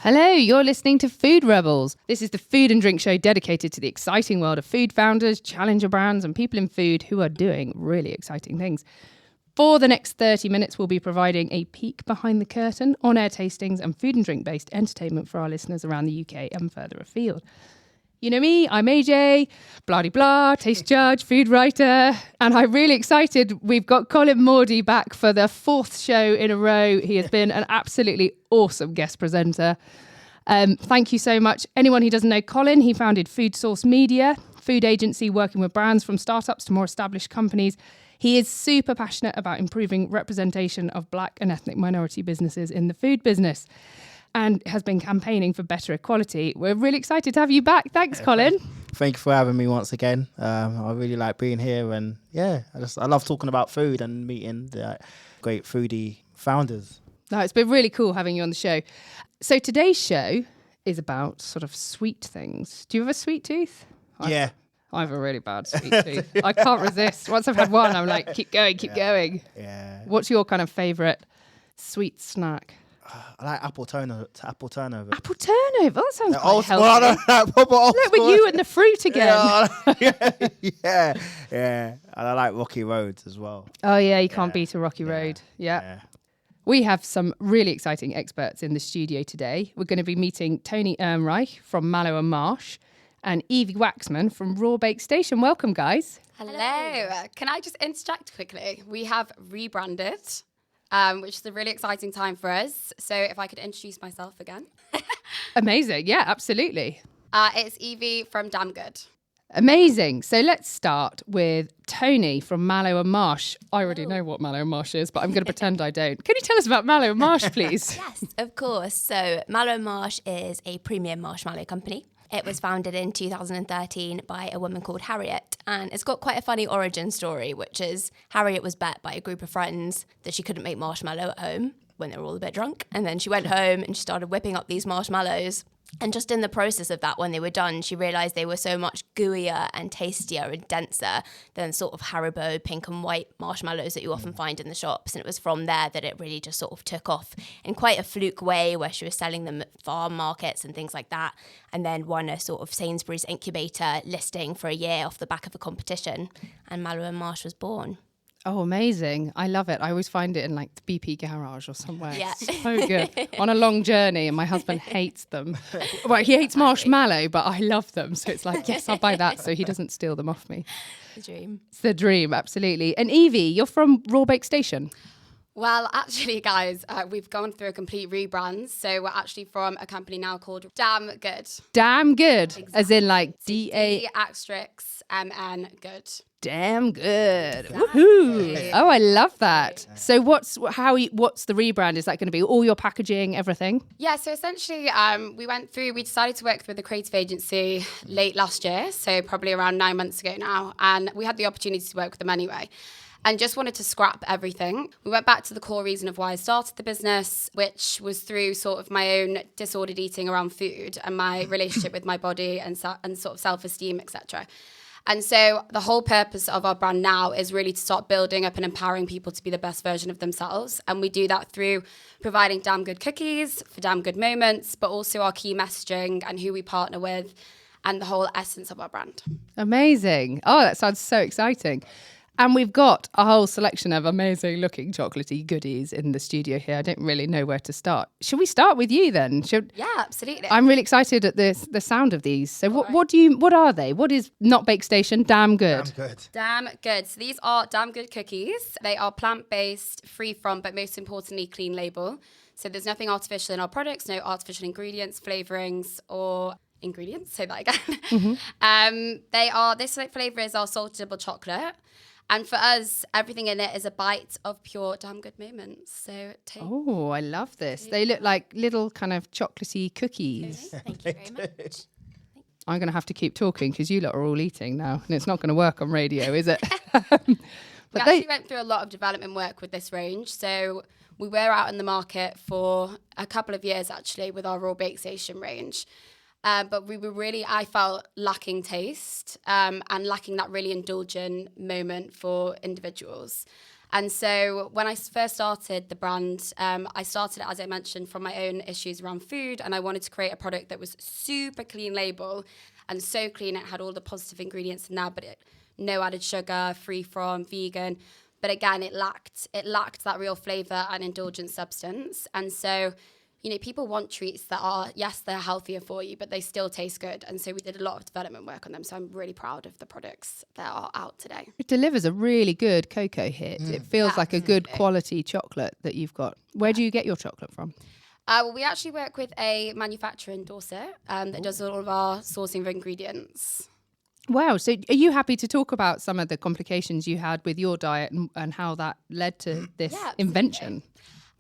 Hello, you're listening to Food Rebels. This is the food and drink show dedicated to the exciting world of food founders, challenger brands, and people in food who are doing really exciting things. For the next 30 minutes, we'll be providing a peek behind the curtain, on-air tastings, and food and drink-based entertainment for our listeners around the UK and further afield. You know me, I'm AJ, blah-de-blah, taste judge, food writer, and I'm really excited. We've got Colin Mordy back for the 4th show in a row. He has been an absolutely awesome guest presenter. Thank you so much. Anyone who doesn't know Colin, he founded Food Source Media, food agency working with brands from startups to more established companies. He is super passionate about improving representation of Black and ethnic minority businesses in the food business, and has been campaigning for better equality. We're really excited to have you back. Thanks, Colin. Thank you for having me once again. I really like being here, and I love talking about food and meeting the great foodie founders. No, it's been really cool having you on the show. So today's show is about sort of sweet things. Do you have a sweet tooth? Yeah. I have a really bad sweet tooth. I can't resist. Once I've had one, I'm like, keep going. Yeah. What's your kind of favourite sweet snack? I like apple turnover. Apple turnover? That sounds quite old healthy. school, I don't like proper old Look, with school. you and the fruit again. Yeah. And I like Rocky Roads as well. Oh, yeah, you can't beat a Rocky Road. Yeah. We have some really exciting experts in the studio today. We're going to be meeting Tony Ermreich from Mallow and Marsh and Evie Waxman from Raw Bake Station. Welcome, guys. Hello. Can I just interject quickly? We have rebranded, which is a really exciting time for us. So if I could introduce myself again. Amazing. Yeah, absolutely. It's Evie from Damn Good. Amazing. So let's start with Tony from Mallow and Marsh. I already know what Mallow and Marsh is, but I'm going to pretend I don't. Can you tell us about Mallow and Marsh, please? Yes, of course. So Mallow and Marsh is a premium marshmallow company. It was founded in 2013 by a woman called Harriet, and it's got quite a funny origin story, which is Harriet was bet by a group of friends that she couldn't make marshmallow at home when they were all a bit drunk. And then she went home and she started whipping up these marshmallows. And just in the process of that, when they were done, she realised they were so much gooier and tastier and denser than sort of Haribo pink and white marshmallows that you often find in the shops. And it was from there that it really just sort of took off in quite a fluke way, where she was selling them at farm markets and things like that, and then won a sort of Sainsbury's incubator listing for a year off the back of a competition. And Mallow and Marsh was born. Oh, amazing. I love it. I always find it in like the BP garage or somewhere. Yeah. It's so good. On a long journey, and my husband hates them. Well, he hates marshmallow, but I love them. So it's like, yes, I'll buy that so he doesn't steal them off me. The dream. It's the dream, absolutely. And Evie, you're from Raw Bake Station. Well, actually, guys, we've gone through a complete rebrand. So we're actually from a company now called Damn Good. Damn good. Exactly. As in like D-A... D***MN good. Damn good. Woohoo. Oh, I love that. So what's the rebrand? Is that going to be all your packaging, everything? Yeah, so essentially we decided to work with a creative agency late last year, so probably around 9 months ago now, and we had the opportunity to work with them anyway. And just wanted to scrap everything. We went back to the core reason of why I started the business, which was through sort of my own disordered eating around food and my relationship with my body and sort of self-esteem, etc. And so the whole purpose of our brand now is really to start building up and empowering people to be the best version of themselves. And we do that through providing damn good cookies for damn good moments, but also our key messaging and who we partner with and the whole essence of our brand. Amazing. Oh, that sounds so exciting. And we've got a whole selection of amazing looking chocolatey goodies in the studio here. I don't really know where to start. Should we start with you then? Yeah, absolutely. I'm really excited at the sound of these. So what are they? What is Not Bake Station? Damn good. Damn good. Damn good. So these are Damn Good cookies. They are plant-based, free from, but most importantly, clean label. So there's nothing artificial in our products, no artificial ingredients, flavorings, or ingredients. Say that again. Mm-hmm. This flavor is our salted double chocolate. And for us, everything in it is a bite of pure damn good moments. So Oh, I love this. They look like little kind of chocolatey cookies. Thank you very much. I'm going to have to keep talking because you lot are all eating now. And it's not going to work on radio, is it? We actually went through a lot of development work with this range. So we were out in the market for a couple of years, actually, with our Raw Bake Station range. But we were really, I felt, lacking taste and lacking that really indulgent moment for individuals. And so when I first started the brand, I started it, as I mentioned, from my own issues around food. And I wanted to create a product that was super clean label and so clean. It had all the positive ingredients in there, but no added sugar, free from, vegan. But again, it lacked that real flavor and indulgent substance. And so, you know, people want treats that are, yes, they're healthier for you, but they still taste good. And so we did a lot of development work on them. So I'm really proud of the products that are out today. It delivers a really good cocoa hit. It feels like a good quality chocolate that you've got. Where do you get your chocolate from? Well, we actually work with a manufacturer in Dorset that does all of our sourcing of ingredients. Wow. So are you happy to talk about some of the complications you had with your diet and how that led to this invention?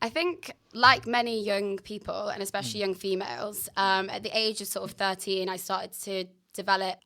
I think, like many young people, and especially young females, at the age of sort of 13, I started to develop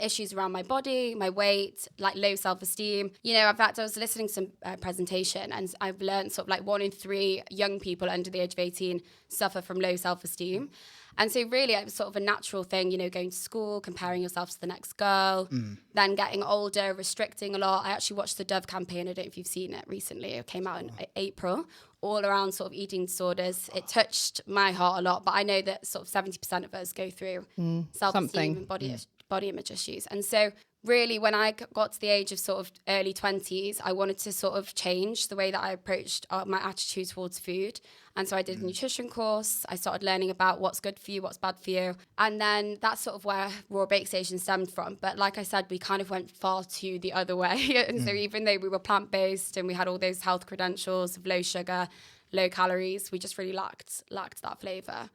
issues around my body, my weight, like low self-esteem. You know, in fact, I was listening to some presentation, and I've learned sort of like 1 in 3 young people under the age of 18 suffer from low self-esteem. And so really it was sort of a natural thing, you know, going to school, comparing yourself to the next girl, then getting older, restricting a lot. I actually watched the Dove campaign. I don't know if you've seen it recently. It came out in April, all around sort of eating disorders. It touched my heart a lot, but I know that sort of 70% of us go through self-esteem and body image issues. And so really when I got to the age of sort of early 20s, I wanted to sort of change the way that I approached my attitude towards food. And so I did a nutrition course. I started learning about what's good for you, what's bad for you. And then that's sort of where Raw Bake Station stemmed from. But like I said, we kind of went far to the other way. And so even though we were plant-based and we had all those health credentials of low sugar, low calories, we just really lacked that flavour.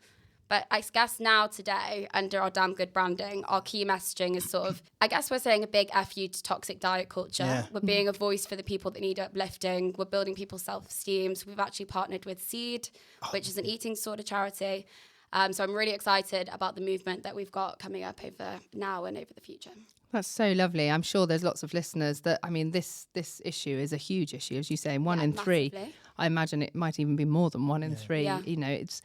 But I guess now today, under our Damn Good branding, our key messaging is sort of, I guess we're saying a big F you to toxic diet culture. Yeah. We're being a voice for the people that need uplifting. We're building people's self-esteem. So we've actually partnered with Seed, which is an eating disorder charity. So I'm really excited about the movement that we've got coming up over now and over the future. That's so lovely. I'm sure there's lots of listeners that, I mean, this issue is a huge issue, as you say, 1 in 3. Massively. I imagine it might even be more than 1 in 3. Yeah. You know, it's...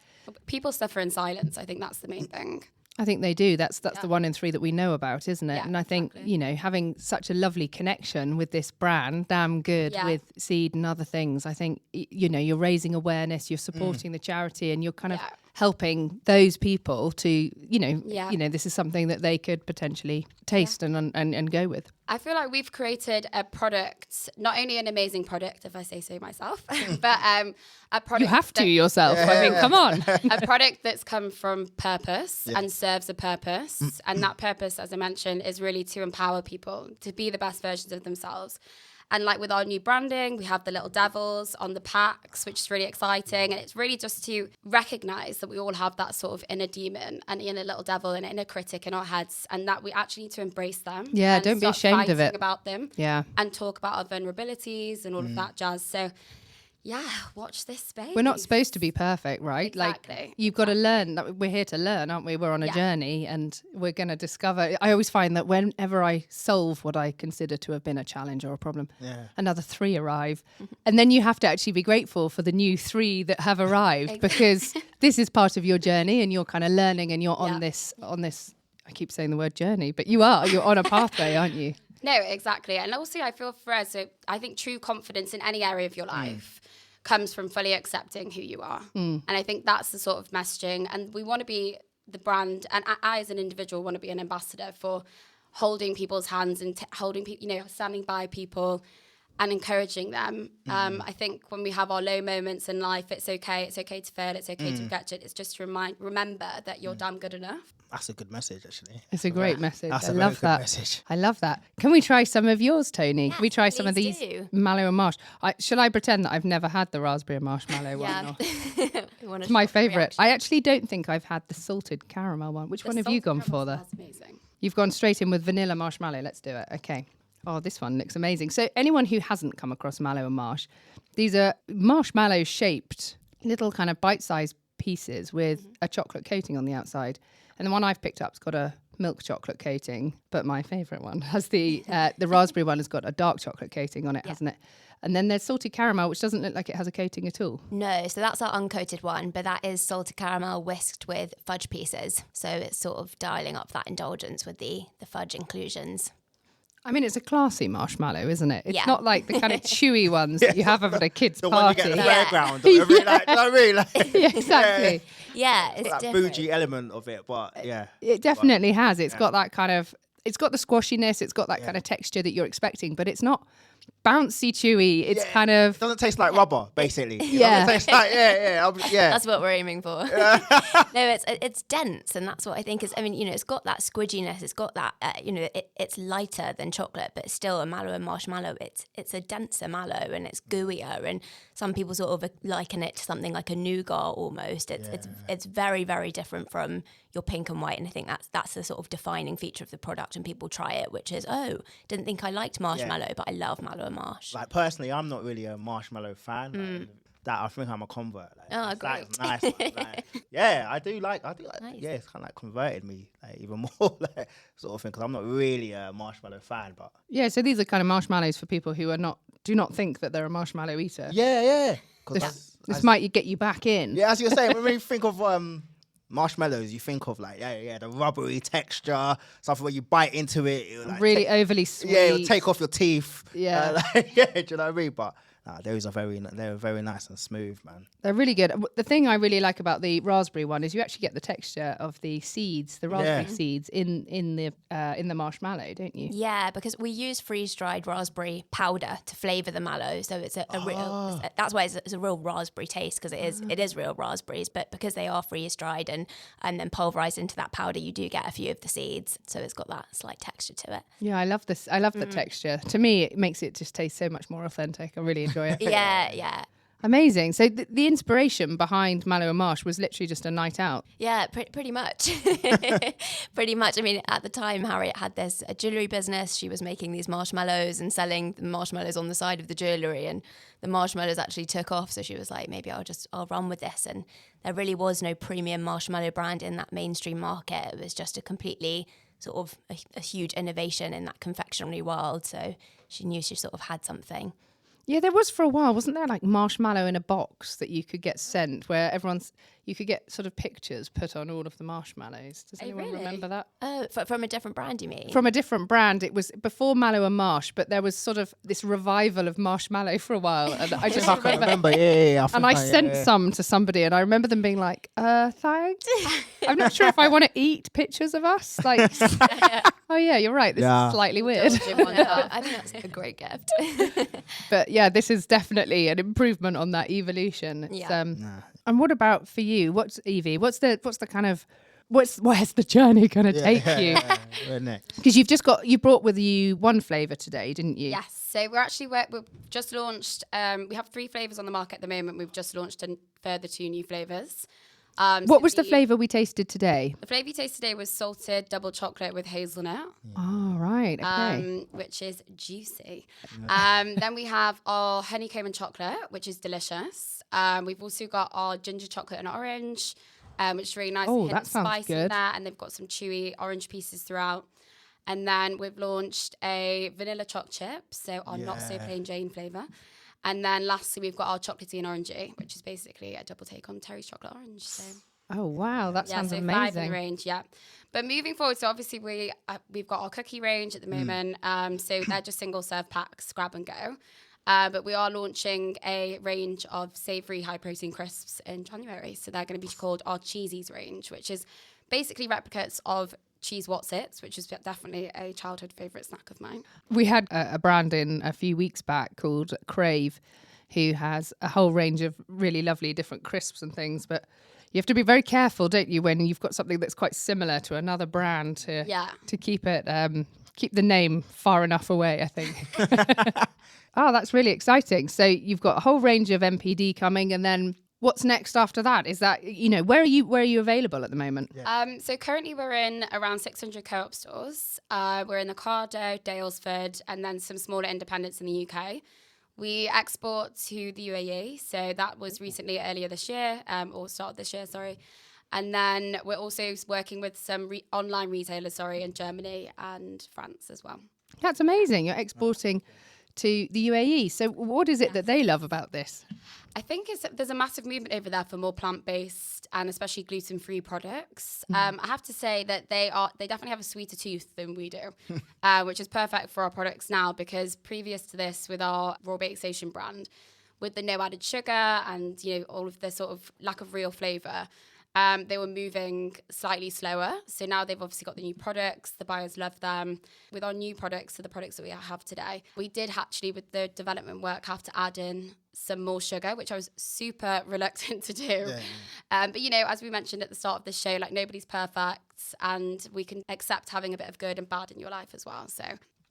People suffer in silence. I think that's the main thing. I think they do. That's the 1 in 3 that we know about, isn't it? Yeah, and I think, you know, having such a lovely connection with this brand, Damn Good, with Seed and other things, I think, you know, you're raising awareness, you're supporting the charity, and you're kind of helping those people to, you know, this is something that they could potentially taste and go with. I feel like we've created a product, not only an amazing product, if I say so myself, but a product. You have to yourself. I mean, come on. A product that's come from purpose and serves a purpose. And that purpose, as I mentioned, is really to empower people to be the best versions of themselves. And like with our new branding, we have the little devils on the packs, which is really exciting. And it's really just to recognize that we all have that sort of inner demon and inner little devil and inner critic in our heads, and that we actually need to embrace them. Yeah, don't be ashamed of it. About them. Yeah. And talk about our vulnerabilities and all of that jazz. So yeah, watch this space. We're not supposed to be perfect, right? Exactly. Like, you've got to learn. That we're here to learn, aren't we? We're on a journey, and we're going to discover. I always find that whenever I solve what I consider to have been a challenge or a problem, another 3 arrive. And then you have to actually be grateful for the new 3 that have arrived, because this is part of your journey, and you're kind of learning, and you're on this, I keep saying the word journey, but you're on a pathway, aren't you? No, exactly. And also I feel for us, so I think true confidence in any area of your life comes from fully accepting who you are. And I think that's the sort of messaging. And we want to be the brand, and I as an individual want to be an ambassador for holding people's hands and holding people, you know, standing by people and encouraging them. I think when we have our low moments in life, it's okay. It's okay to fail. It's okay to get it. It's just to remember that you're damn good enough. That's a good message, actually. It's a great message. That's I a love very that. good message. I love that. Can we try some of yours, Tony? Yes, Can we try some of these do. mallow and marsh? Shall I pretend that I've never had the raspberry and marshmallow one? Or? It's my favourite. I actually don't think I've had the salted caramel one. Which one have you gone for there? That's amazing. You've gone straight in with vanilla marshmallow. Let's do it. Okay. Oh, this one looks amazing. So anyone who hasn't come across mallow and marsh, these are marshmallow shaped little kind of bite-sized pieces with a chocolate coating on the outside. And the one I've picked up's got a milk chocolate coating, but my favourite one has the raspberry one has got a dark chocolate coating on it, hasn't it? And then there's salted caramel, which doesn't look like it has a coating at all. No, so that's our uncoated one, but that is salted caramel whisked with fudge pieces. So it's sort of dialing up that indulgence with the fudge inclusions. I mean, it's a classy marshmallow, isn't it? It's Yeah. not like the kind of chewy ones that you have at a kid's The one you party. get at the Yeah. fairground. Or whatever, like, you know what I mean? Like, Yeah, exactly. Yeah, it's that different. bougie element of it, but yeah. It definitely has. It's got that kind of, it's got the squashiness, it's got that kind of texture that you're expecting, but it's not bouncy chewy. It's kind It of, doesn't taste like rubber, basically. Yeah. It doesn't taste like, yeah. That's what we're aiming for. No, it's dense, and that's what I think is. I mean, it's got that squidginess. It's got that. It's lighter than chocolate, but it's still a mallow and marshmallow. It's a denser mallow, and it's gooier. And some people sort of liken it to something like a nougat almost. It's very, very different from your pink and white, and I think that's the sort of defining feature of the product. And people try it, which is, didn't think I liked marshmallow, but I love mallow and marsh. Like, personally, I'm not really a marshmallow fan. Like, that I think I'm a convert. Like, great. That's nice. Like, yeah, I do like. Nice. Yeah, it's kind of like converted me even more, like, sort of thing. Because I'm not really a marshmallow fan, but yeah, so these are kind of marshmallows for people who do not think that they're a marshmallow eater. yeah. This might get you back in. Yeah, as you were saying, when you think of marshmallows, you think of like the rubbery texture, something where you bite into it, it'll, like, Really overly sweet. yeah, it'll take off your teeth. Yeah. Do you know what I mean? But those are they're very nice and smooth, man. They're really good. The thing I really like about the raspberry one is you actually get the texture of the seeds, the raspberry seeds in the marshmallow, don't you? Yeah, because we use freeze-dried raspberry powder to flavour the mallow, so it's a real. That's why it's a real raspberry taste, because it is real raspberries. But because they are freeze-dried and then pulverised into that powder, you do get a few of the seeds, so it's got that slight texture to it. Yeah, I love this. I love the texture. To me, it makes it just taste so much more authentic. I really enjoy it. Yeah. Amazing. So the inspiration behind Mallow and Marsh was literally just a night out. Yeah, pretty much. Pretty much. I mean, at the time, Harriet had this jewellery business. She was making these marshmallows and selling the marshmallows on the side of the jewellery, and the marshmallows actually took off. So she was like, maybe I'll run with this. And there really was no premium marshmallow brand in that mainstream market. It was just a completely sort of a huge innovation in that confectionery world. So she knew she sort of had something. Yeah, there was for a while, wasn't there, like marshmallow in a box that you could get sent, where you could get sort of pictures put on all of the marshmallows. Does anyone really? remember that? From a different brand, you mean? From a different brand. It was before Mallow and Marsh, but there was sort of this revival of marshmallow for a while. And I just I can't remember. Yeah. And I sent some to somebody, and I remember them being like, thanks. I'm not sure if I want to eat pictures of us. Like, oh yeah, you're right. This is slightly weird. I think that's a great gift. But yeah, this is definitely an improvement on that evolution. It's, Yeah. And what about for you? What's Evie? Where's the journey going to take you? Where next? Because you brought with you one flavour today, didn't you? Yes, so we've just launched, we have 3 flavours on the market at the moment. We've just launched a further 2 new flavours. What was the flavour we tasted today? The flavour you tasted today was salted double chocolate with hazelnut. Oh, right. Okay. Which is juicy. Then we have our honeycomb and chocolate, which is delicious. We've also got our ginger chocolate and orange, which is really nice. Oh, hint that of sounds spice in good. there, and they've got some chewy orange pieces throughout. And then we've launched a vanilla choc chip, so our not so plain Jane flavour. And then lastly, we've got our chocolatey and orangey, which is basically a double take on Terry's chocolate orange. So Oh, wow. That sounds so 5 in amazing. the range, yeah. But moving forward, so obviously we've got our cookie range at the moment. So they're just single serve packs, grab and go. But we are launching a range of savoury high protein crisps in January. So they're going to be called our Cheesies range, which is basically replicates of Cheese Whatsits, which is definitely a childhood favourite snack of mine. We had a brand in a few weeks back called Crave, who has a whole range of really lovely different crisps and things. But you have to be very careful, don't you, when you've got something that's quite similar to another brand to keep it keep the name far enough away, I think. Oh, that's really exciting. So you've got a whole range of MPD coming, and then what's next after that? Is that, where are you available at the moment? Yeah. So currently we're in around 600 co-op stores. We're in the Cardo, Dalesford, and then some smaller independents in the UK. We export to the UAE, so that was recently earlier this year, or start of this year, sorry. And then we're also working with some online retailers, in Germany and France as well. That's amazing. You're exporting to the UAE. So what is it that they love about this? I think there's a massive movement over there for more plant-based and especially gluten-free products. I have to say that they definitely have a sweeter tooth than we do, which is perfect for our products now, because previous to this, with our raw baked station brand, with the no added sugar and all of the sort of lack of real flavour, they were moving slightly slower. So now they've obviously got the new products. The buyers love them. With our new products, so the products that we have today, we did actually, with the development work, have to add in some more sugar, which I was super reluctant to do. But, as we mentioned at the start of the show, like, nobody's perfect, and we can accept having a bit of good and bad in your life as well.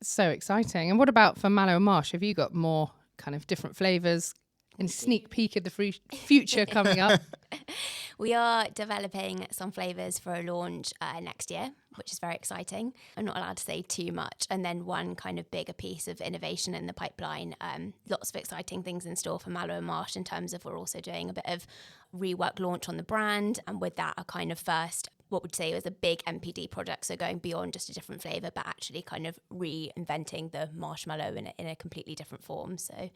So exciting. And what about for Mallow and Marsh? Have you got more kind of different flavours and sneak peek of the future coming up? We are developing some flavours for a launch next year, which is very exciting. I'm not allowed to say too much. And then one kind of bigger piece of innovation in the pipeline. Lots of exciting things in store for Mallow and Marsh in terms of we're also doing a bit of rework launch on the brand. And with that, a kind of first, what would say was a big MPD product, so going beyond just a different flavour, but actually kind of reinventing the marshmallow in a completely different form. So,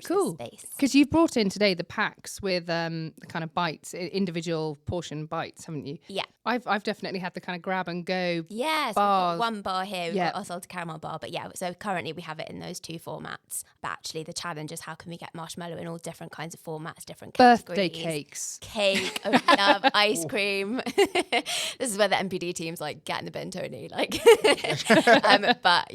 cool. Because you've brought in today the packs with the kind of bites, individual portion bites, haven't you? Yeah. I've definitely had the kind of grab and go. Yes, bars. we've got one bar here. We've got our salted caramel bar, but so currently we have it in those two formats. But actually, the challenge is how can we get marshmallow in all different kinds of formats, different birthday categories. Cake, oh, love ice cream. This is where the MPD team's like, get in the bin, Tony. Like, but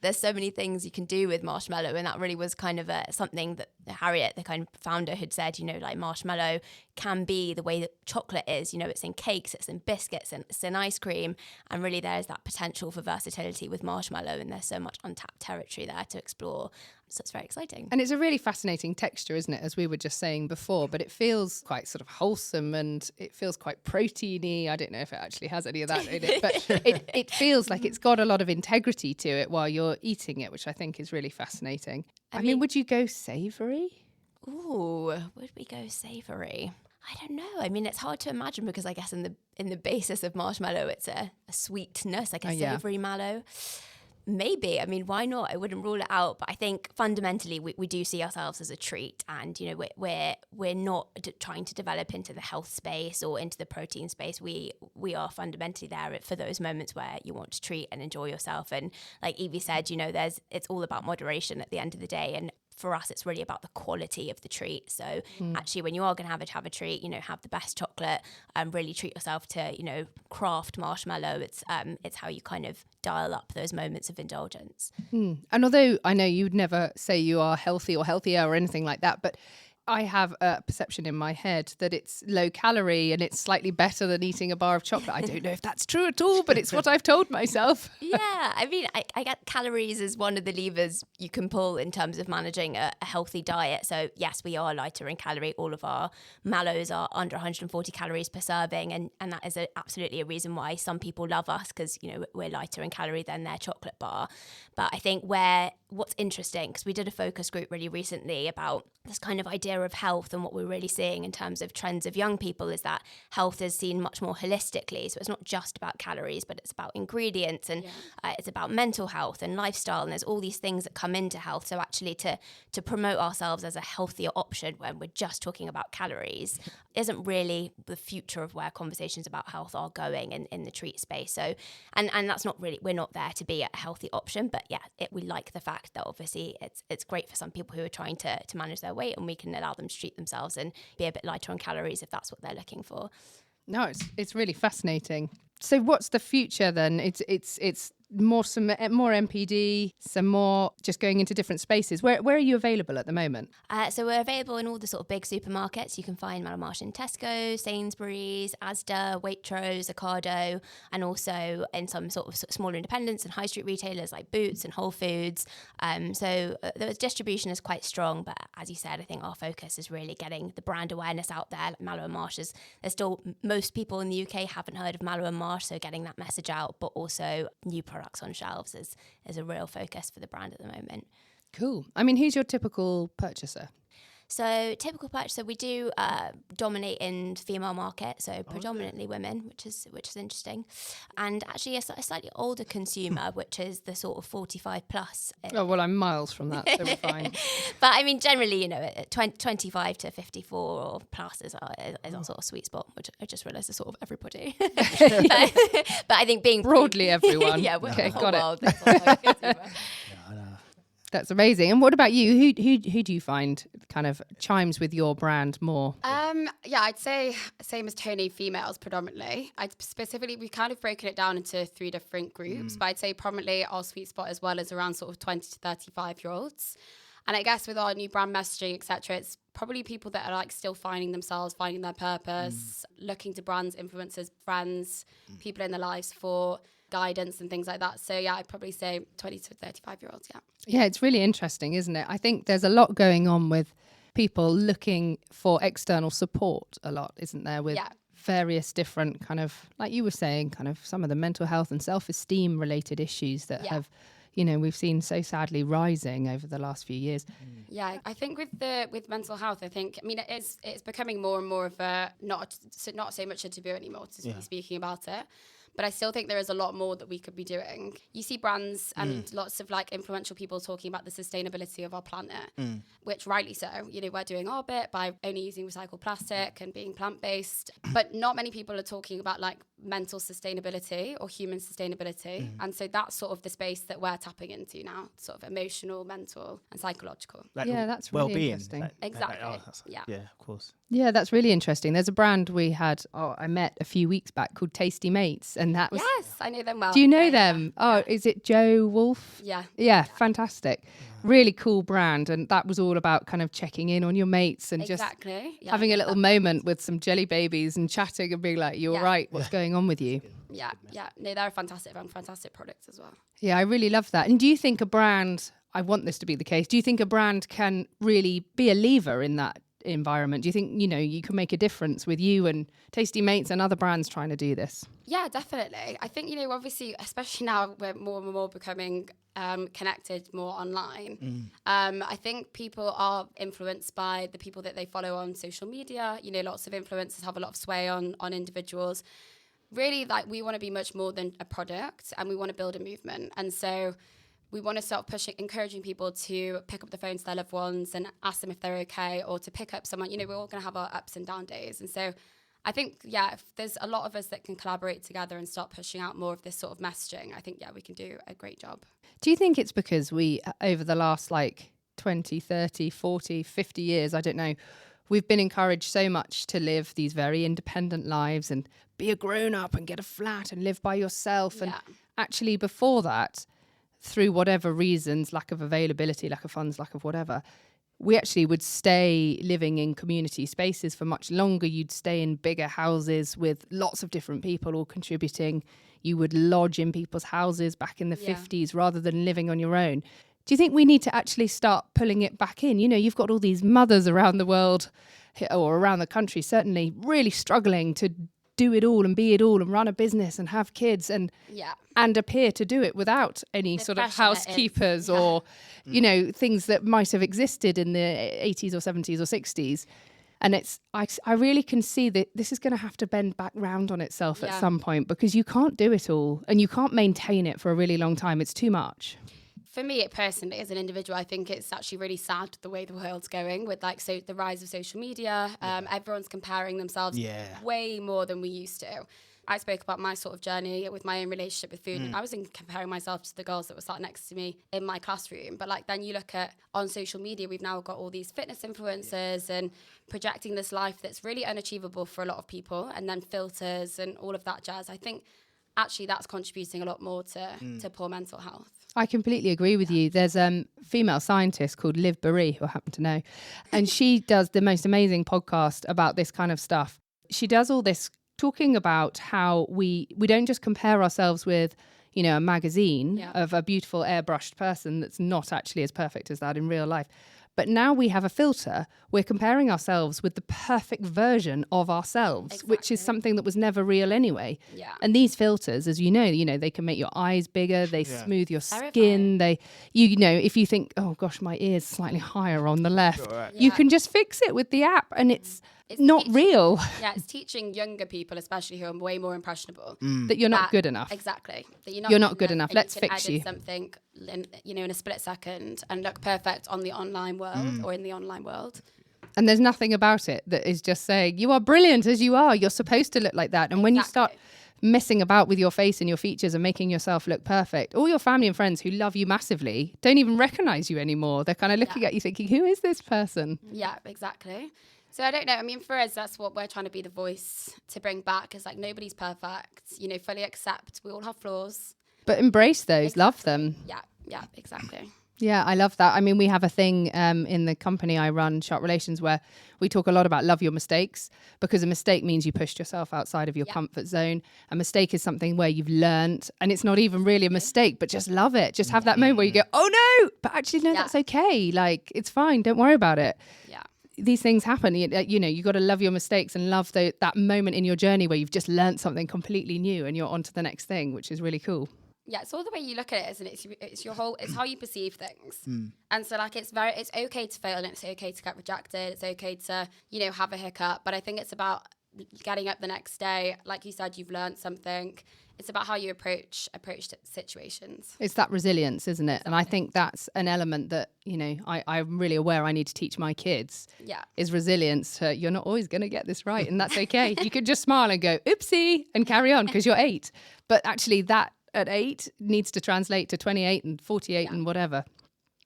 there's so many things you can do with marshmallow, and that really was kind of something that Harriet, the kind of founder, had said. Like, marshmallow can be the way that chocolate is. It's in cakes, it's in biscuits, and it's in ice cream, and really there is that potential for versatility with marshmallow, and there's so much untapped territory there to explore. So it's very exciting. And it's a really fascinating texture, isn't it, as we were just saying before, but it feels quite sort of wholesome, and it feels quite proteiny. I don't know if it actually has any of that in it, but it feels like it's got a lot of integrity to it while you're eating it, which I think is really fascinating. I mean, would you go savoury? Ooh, would we go savoury? I don't know. I mean, it's hard to imagine, because I guess in the basis of marshmallow, it's a sweetness, like a savoury mallow. Maybe. I mean, why not? I wouldn't rule it out. But I think fundamentally we do see ourselves as a treat, and we're not trying to develop into the health space or into the protein space. We are fundamentally there for those moments where you want to treat and enjoy yourself. And like Evie said, it's all about moderation at the end of the day. And for us, it's really about the quality of the treat. So actually, when you are going to have a treat, have the best chocolate, really treat yourself to, craft marshmallow. It's how you kind of dial up those moments of indulgence. And although I know you'd never say you are healthy or healthier or anything like that, but I have a perception in my head that it's low calorie and it's slightly better than eating a bar of chocolate. I don't know if that's true at all, but it's what I've told myself. Yeah, I mean, I get calories as one of the levers you can pull in terms of managing a healthy diet. So yes, we are lighter in calorie. All of our mallows are under 140 calories per serving, and that is absolutely a reason why some people love us, because we're lighter in calorie than their chocolate bar. But I think what's interesting, because we did a focus group really recently about this kind of idea of health, and what we're really seeing in terms of trends of young people is that health is seen much more holistically. So it's not just about calories, but it's about ingredients, and it's about mental health and lifestyle, and there's all these things that come into health. So actually to promote ourselves as a healthier option when we're just talking about calories isn't really the future of where conversations about health are going in the treat space. So and that's not really, we're not there to be a healthy option, but we like the fact that obviously it's great for some people who are trying to manage their weight, and we can allow them to treat themselves and be a bit lighter on calories if that's what they're looking for. No, it's really fascinating. So what's the future then? It's more MPD, some more just going into different spaces. Where are you available at the moment? So we're available in all the sort of big supermarkets. You can find Mallow Marsh in Tesco, Sainsbury's, Asda, Waitrose, Ocado, and also in some sort of smaller independents and high street retailers like Boots and Whole Foods. So the distribution is quite strong, but as you said, I think our focus is really getting the brand awareness out there. Like Mallow Marsh there's still, most people in the UK haven't heard of Mallow Marsh, so getting that message out, but also new products on shelves is a real focus for the brand at the moment. Cool. I mean, who's your typical purchaser? So typical purchaser, we do dominate in female market, so predominantly women, which is interesting, and actually a slightly older consumer, which is the sort of 45 plus. Oh, well, I'm miles from that, so we're fine. But I mean, generally, you know, 25 to 54 or plus is our sort of sweet spot, which I just realised is sort of everybody. but I think being Broadly everyone. yeah, we're okay, the whole got it. world, that's all I consumer. That's amazing. And what about you? Who do you find kind of chimes with your brand more? Yeah, I'd say same as Tony, females predominantly. We've kind of broken it down into 3 different groups, but I'd say prominently our sweet spot as well is around sort of 20 to 35-year-olds. And I guess with our new brand messaging, etc., it's probably people that are like still finding themselves, finding their purpose, looking to brands, influencers, friends, people in their lives for guidance and things like that. So yeah, I'd probably say 20 to 35-year-olds, yeah. Yeah, it's really interesting, isn't it? I think there's a lot going on with people looking for external support a lot, isn't there? With various different kind of, like you were saying, kind of some of the mental health and self-esteem related issues that have, you know, we've seen so sadly rising over the last few years. Yeah, I think with mental health, it's becoming more and more of a not so much a taboo anymore to be speaking about it. But I still think there is a lot more that we could be doing. You see brands and lots of like influential people talking about the sustainability of our planet, which rightly so. You know, we're doing our bit by only using recycled plastic and being plant-based. But not many people are talking about like mental sustainability or human sustainability. And so that's sort of the space that we're tapping into now, sort of emotional, mental and psychological. Like that's really well-being. interesting. Exactly. Yeah, of course. Yeah, that's really interesting. There's a brand I met a few weeks back called Tasty Mates, and that was... Yes, I know them well. Do you know them? Oh, is it Joe Wolf? Yeah. Yeah, fantastic. Really cool brand, and that was all about kind of checking in on your mates and just having a little moment with some jelly babies and chatting and being like, you're right, what's going on with you? Yeah. No, they're a fantastic product as well. Yeah, I really love that. And do you think a brand, I want this to be the case, do you think a brand can really be a lever in that environment? Do you think, you know, you can make a difference with you and Tasty Mates and other brands trying to do this? Yeah, definitely. I think, you know, obviously, especially now we're more and more becoming connected more online. I think people are influenced by the people that they follow on social media. You know, lots of influencers have a lot of sway on individuals. Really, like, we want to be much more than a product, and we want to build a movement. And so we want to start encouraging people to pick up the phone to their loved ones and ask them if they're okay, or to pick up someone. You know, we're all going to have our ups and down days. And so I think, if there's a lot of us that can collaborate together and start pushing out more of this sort of messaging, I think, we can do a great job. Do you think it's because we, over the last 20, 30, 40, 50 years, I don't know, we've been encouraged so much to live these very independent lives and be a grown-up and get a flat and live by yourself. And actually before that, through whatever reasons, lack of availability, lack of funds, lack of whatever, we actually would stay living in community spaces for much longer. You'd stay in bigger houses with lots of different people all contributing. You would lodge in people's houses back in the 50s rather than living on your own. Do you think we need to actually start pulling it back in? You know, you've got all these mothers around the world or around the country, certainly really struggling to do it all and be it all and run a business and have kids and appear to do it without any sort of housekeepers or, you know, things that might have existed in the 80s or 70s or 60s. And I really can see that this is going to have to bend back round on itself at some point, because you can't do it all and you can't maintain it for a really long time. It's too much. For me, personally, as an individual, I think it's actually really sad the way the world's going with the rise of social media. Everyone's comparing themselves way more than we used to. I spoke about my sort of journey with my own relationship with food, and I was comparing myself to the girls that were sat next to me in my classroom. But then you look at on social media, we've now got all these fitness influencers and projecting this life that's really unachievable for a lot of people, and then filters and all of that jazz. I think actually that's contributing a lot more to poor mental health. I completely agree with you. There's a female scientist called Liv Boeree, who I happen to know, and she does the most amazing podcast about this kind of stuff. She does all this talking about how we don't just compare ourselves with, you know, a magazine of a beautiful airbrushed person that's not actually as perfect as that in real life, But now we have a filter. We're comparing ourselves with the perfect version of ourselves, which is something that was never real anyway. Yeah. And these filters, as you know, they can make your eyes bigger. They smooth your skin. If you think, oh gosh, my ear's slightly higher on the left, you can just fix it with the app, and it's not real. Yeah, it's teaching younger people, especially who are way more impressionable, that you're not good enough. Exactly. That you're not good enough. Let's fix you. Something in a split second and look perfect on the online world or in the online world. And there's nothing about it that is just saying, you are brilliant as you are. You're supposed to look like that. And when you start messing about with your face and your features and making yourself look perfect, all your family and friends who love you massively don't even recognize you anymore. They're kind of looking at you thinking, who is this person? Yeah, exactly. So I don't know. I mean, for us, that's what we're trying to be the voice to bring back, is like, nobody's perfect, fully accept. We all have flaws. But embrace those, love them. Yeah, exactly. Yeah, I love that. I mean, we have a thing in the company I run, Sharp Relations, where we talk a lot about love your mistakes, because a mistake means you pushed yourself outside of your comfort zone. A mistake is something where you've learnt, and it's not even really a mistake, but just love it. Just have that moment where you go, oh no, but actually, no, that's okay. Like, it's fine. Don't worry about it. Yeah. These things happen. You got to love your mistakes and love that moment in your journey where you've just learnt something completely new and you're on to the next thing, which is really cool. Yeah, it's all the way you look at it, isn't it? It's how you perceive things. And so like it's okay to fail, and it's okay to get rejected. It's okay to, have a hiccup. But I think it's about getting up the next day. Like you said, you've learned something. It's about how you approach situations. It's that resilience, isn't it? Exactly. And I think that's an element that, I'm really aware I need to teach my kids. Yeah. Is resilience. You're not always going to get this right, and that's okay. You can just smile and go, oopsie, and carry on, because you're 8. But actually that at 8 needs to translate to 28 and 48 and whatever.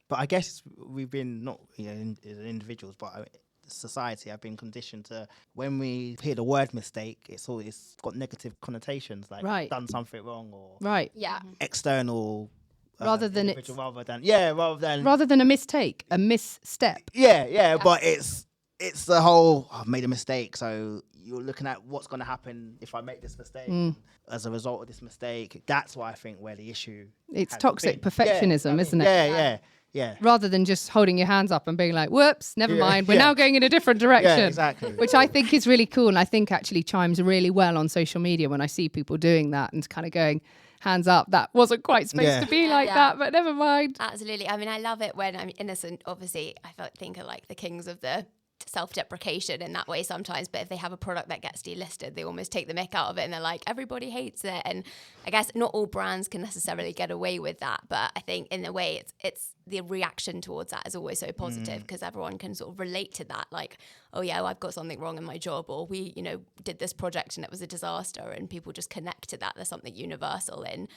But I guess we've been, not as individuals, but society, I've been conditioned to, when we hear the word mistake, it's got negative connotations, like done something wrong or external. Rather than a mistake, a misstep. Yeah. But it's the whole, I've made a mistake, so you're looking at what's going to happen if I make this mistake as a result of this mistake. That's why I think where the issue it's toxic perfectionism, isn't it? Yeah. Rather than just holding your hands up and being like, whoops, never mind, we're now going in a different direction. Yeah, exactly. Which I think is really cool, and I think actually chimes really well on social media when I see people doing that and kind of going, hands up, that wasn't quite supposed to be like that, but never mind. Absolutely. I mean, I love it when I'm innocent. Obviously, I think of like the kings of the self-deprecation in that way sometimes, but if they have a product that gets delisted, they almost take the mick out of it and they're like, everybody hates it. And I guess not all brands can necessarily get away with that, but I think in a way it's the reaction towards that is always so positive, because everyone can sort of relate to that, like, oh yeah, well, I've got something wrong in my job, or we did this project and it was a disaster, and people just connect to that. There's something universal in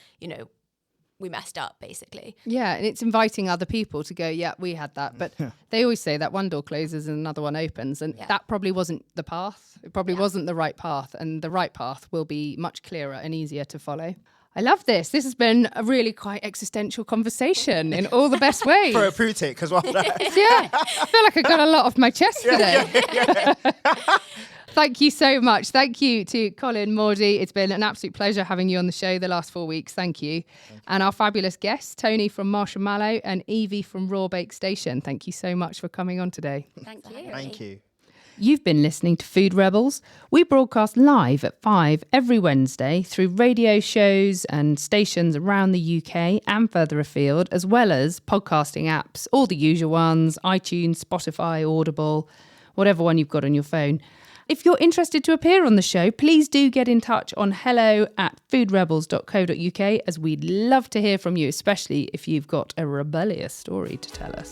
we messed up, basically. Yeah, and it's inviting other people to go, yeah, we had that. But they always say that one door closes and another one opens. And that probably wasn't the path. It probably wasn't the right path. And the right path will be much clearer and easier to follow. I love this. This has been a really quite existential conversation in all the best ways. Therapeutic as well. Yeah, I feel like I got a lot off my chest today. Thank you so much. Thank you to Colin, Maudie. It's been an absolute pleasure having you on the show the last 4 weeks. Thank you. And our fabulous guests, Tony from Marshall Mallow and Evie from Raw Bake Station. Thank you so much for coming on today. Thank you. Thank you. You've been listening to Food Rebels. We broadcast live at 5 every Wednesday through radio shows and stations around the UK and further afield, as well as podcasting apps, all the usual ones, iTunes, Spotify, Audible, whatever one you've got on your phone. If you're interested to appear on the show, please do get in touch on hello@foodrebels.co.uk, as we'd love to hear from you, especially if you've got a rebellious story to tell us.